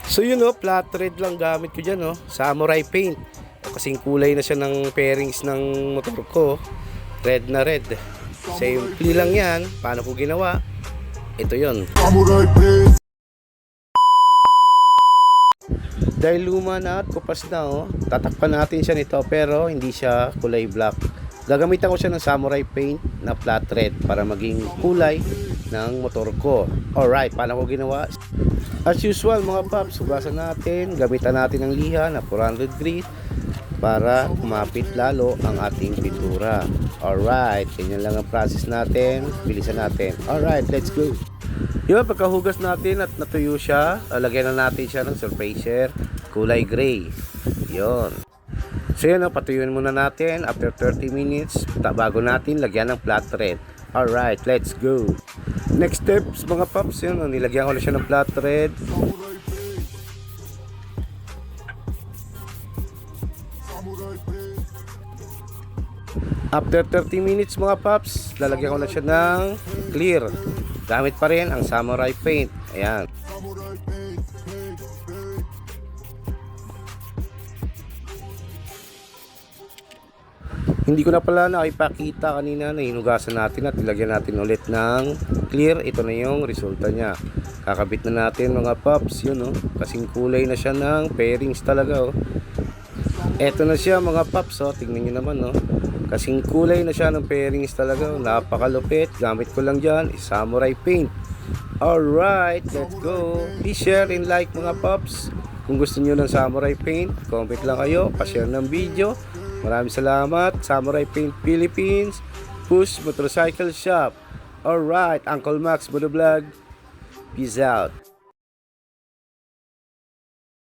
So yun flat red lang gamit ko dyan samurai paint. Kasing kulay na siya ng pairings ng motor ko. Red na red. Simple lang yan. Paano ko ginawa? Ito yun. Dahil luma na at kupas na tatakpan natin siya nito pero hindi siya kulay black. Gagamitan ko siya ng samurai paint na flat red para maging kulay ng motor ko. Alright, paano ko ginawa? As usual mga paps, hugasan natin, gamitan natin ng liha na 400 grit para kumapit lalo ang ating pintura. Alright, ganyan lang ang process natin, bilisan natin. Alright, let's go. Yun, pagkahugas natin at natuyo siya, lagyan na natin siya ng surfacer, kulay gray. Yun. So yun, patuyuin muna natin after 30 minutes bago natin lagyan ng flat red. Alright, let's go. Next steps mga paps, yun, nilagyan ko na siya ng flat red. After 30 minutes mga paps, lalagyan ko na siya ng clear. Gamit pa rin ang samurai paint. Ayan. Hindi ko na pala nakipakita kanina na hinugasan natin at nilagyan natin ulit ng clear. Ito na yung resulta niya. Kakabit na natin mga paps, yun kasing kulay na siya ng pairings talaga Ito na siya mga paps, tingnan niyo naman kasing kulay na siya ng pairings talaga. Napakalupit. Gamit ko lang dyan is samurai paint. Alright, let's go. Please share and like mga paps. Kung gusto niyo ng samurai paint, comment lang kayo, pa-share ng video. Maraming salamat. Samurai Paint Philippines, Push Motorcycle Shop. Alright, Uncle Max Motovlog. Peace out.